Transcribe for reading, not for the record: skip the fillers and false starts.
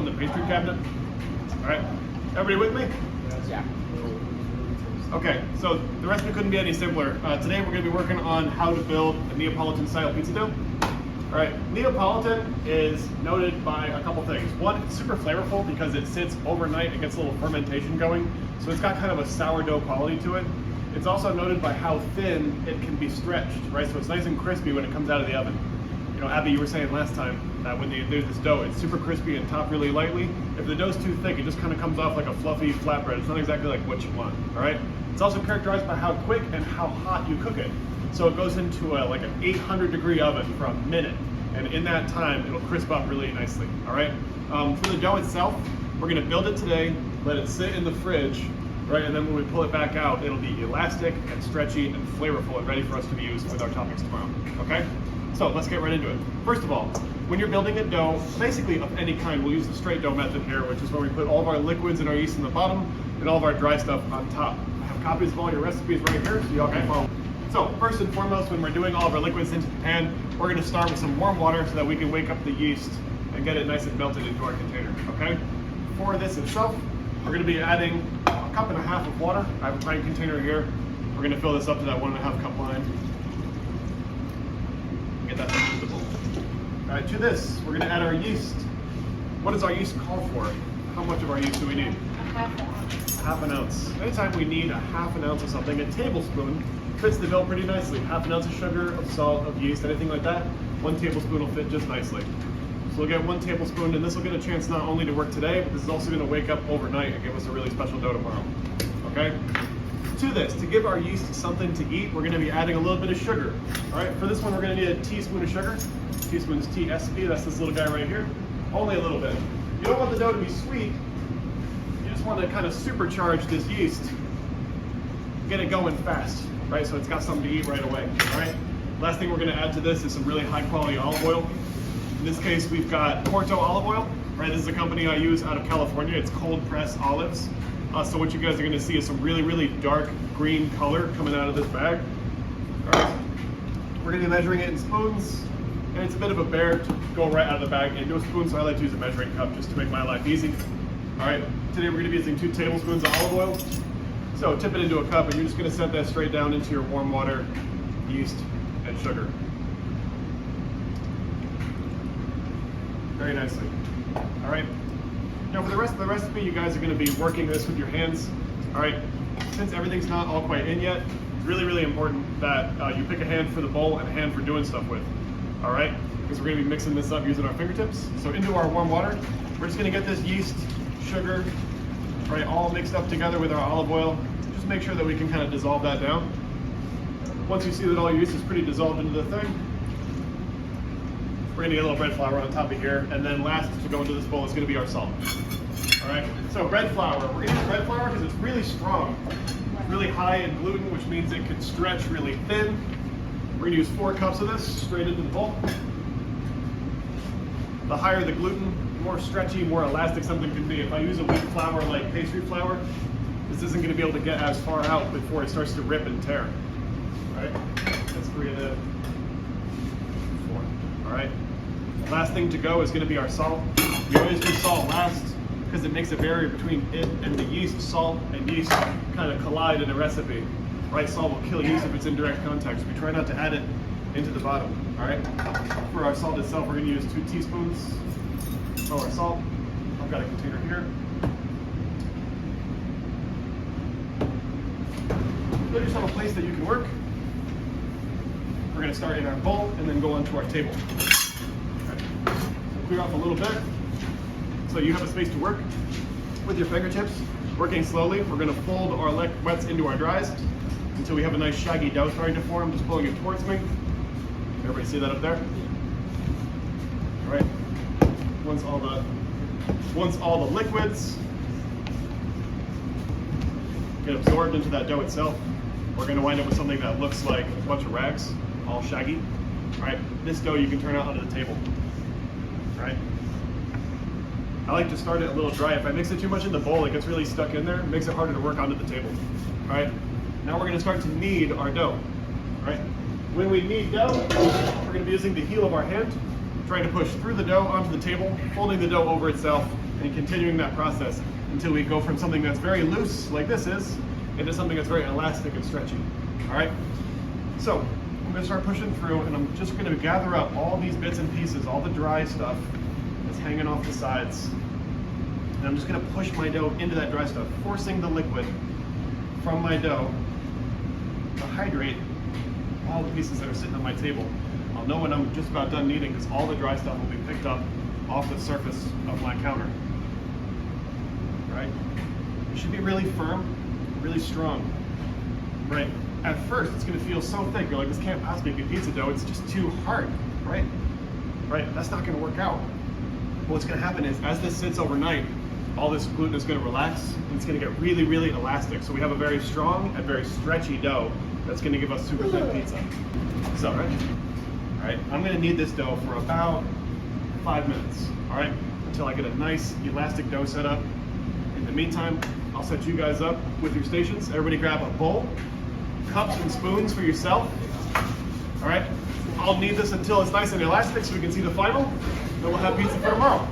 in the pastry cabinet. All right, everybody with me? Yeah. Okay, so the recipe couldn't be any simpler. Today we're going to be working on how to build a Neapolitan style pizza dough. All right, Neapolitan is noted by a couple things. One, it's super flavorful because it sits overnight and gets a little fermentation going, so it's got kind of a sourdough quality to it. It's also noted by how thin it can be stretched, right? So it's nice and crispy when it comes out of the oven. You know, Abby, you were saying last time that when you do this dough, it's super crispy and topped really lightly. If the dough's too thick, it just kind of comes off like a fluffy flatbread. It's not exactly like what you want, all right? It's also characterized by how quick and how hot you cook it. So it goes into like an 800-degree oven for a minute, and in that time, it'll crisp up really nicely, all right? For the dough itself, we're gonna build it today, let it sit in the fridge, right? And then when we pull it back out, it'll be elastic and stretchy and flavorful and ready for us to be used with our toppings tomorrow, okay? So let's get right into it. First of all, when you're building a dough, basically of any kind, we'll use the straight dough method here, which is where we put all of our liquids and our yeast in the bottom and all of our dry stuff on top. I have copies of all your recipes right here, so y'all can follow. So first and foremost, when we're doing all of our liquids into the pan, we're gonna start with some warm water so that we can wake up the yeast and get it nice and melted into our container, okay? For this itself, we're gonna be adding a cup and a half of water. I have a pint container here. We're gonna fill this up to that 1.5 cup line. Get that into the bowl. All right, to this, we're gonna add our yeast. What does our yeast call for? How much of our yeast do we need? Half an ounce. Anytime we need a half an ounce of something, a tablespoon fits the bill pretty nicely. Half an ounce of sugar, of salt, of yeast, anything like that, 1 tablespoon will fit just nicely. So we'll get 1 tablespoon, and this will get a chance not only to work today, but this is also gonna wake up overnight and give us a really special dough tomorrow, okay? To this, to give our yeast something to eat, we're gonna be adding a little bit of sugar. All right, for this one, we're gonna need a teaspoon of sugar. Teaspoon's TSP, that's this little guy right here. Only a little bit. You don't want the dough to be sweet. You just want to kind of supercharge this yeast, get it going fast, right? So it's got something to eat right away, all right? Last thing we're gonna add to this is some really high quality olive oil. In this case, we've got Porto olive oil, right? This is a company I use out of California. It's cold pressed olives. So what you guys are gonna see is some really, really dark green color coming out of this bag. All right. We're gonna be measuring it in spoons, and it's a bit of a bear to go right out of the bag into a spoon, so I like to use a measuring cup just to make my life easy. All right, today we're gonna be using 2 tablespoons of olive oil. So tip it into a cup, and you're just gonna set that straight down into your warm water, yeast, and sugar. Very nicely. All right. Now for the rest of the recipe, you guys are gonna be working this with your hands. All right, since everything's not all quite in yet, it's really, really important that you pick a hand for the bowl and a hand for doing stuff with. All right, because we're gonna be mixing this up using our fingertips. So into our warm water, we're just gonna get this yeast, sugar, right, all mixed up together with our olive oil. Just make sure that we can kind of dissolve that down. Once you see that all your yeast is pretty dissolved into the thing, we're gonna get a little bread flour on top of here, and then last to go into this bowl is gonna be our salt. All right, so bread flour. We're gonna use bread flour because it's really strong. It's really high in gluten, which means it can stretch really thin. We're gonna use 4 cups of this straight into the bowl. The higher the gluten, the more stretchy, more elastic something can be. If I use a wheat flour like pastry flour, this isn't gonna be able to get as far out before it starts to rip and tear. All right, that's 3 of the 4. All right. Last thing to go is going to be our salt. We always do salt last because it makes a barrier between it and the yeast. Salt and yeast kind of collide in a recipe, right? Salt will kill yeast if it's in direct contact, so we try not to add it into the bottom, all right? For our salt itself, we're going to use 2 teaspoons of our salt. I've got a container here. Get yourself a place that you can work. We're going to start in our bowl and then go onto our table. Clear off a little bit so you have a space to work with your fingertips. Working slowly, we're going to fold our wets into our dries until we have a nice shaggy dough starting to form. Just pulling it towards me. Everybody see that up there? All right. Once all the liquids get absorbed into that dough itself, we're going to wind up with something that looks like a bunch of rags, all shaggy. All right. This dough you can turn out onto the table. Right? I like to start it a little dry. If I mix it too much in the bowl, it gets really stuck in there. It makes it harder to work onto the table. All right? Now we're going to start to knead our dough. All right? When we knead dough, we're going to be using the heel of our hand trying to push through the dough onto the table, folding the dough over itself, and continuing that process until we go from something that's very loose, like this is, into something that's very elastic and stretchy. All right? So I'm gonna start pushing through, and I'm just gonna gather up all these bits and pieces, all the dry stuff that's hanging off the sides. And I'm just gonna push my dough into that dry stuff, forcing the liquid from my dough to hydrate all the pieces that are sitting on my table. I'll know when I'm just about done kneading because all the dry stuff will be picked up off the surface of my counter. Right? It should be really firm, really strong. Right? At first, it's going to feel so thick. You're like, this can't possibly be pizza dough. It's just too hard. Right? Right? That's not going to work out. What's going to happen is, as this sits overnight, all this gluten is going to relax and it's going to get really, really elastic. So we have a very strong and very stretchy dough that's going to give us super thin pizza. So, right? All right, I'm going to knead this dough for about 5 minutes, all right, until I get a nice elastic dough set up. In the meantime, I'll set you guys up with your stations. Everybody grab a bowl, cups and spoons for yourself. All right, I'll knead this until it's nice and elastic so we can see the final, and we'll have pizza for tomorrow.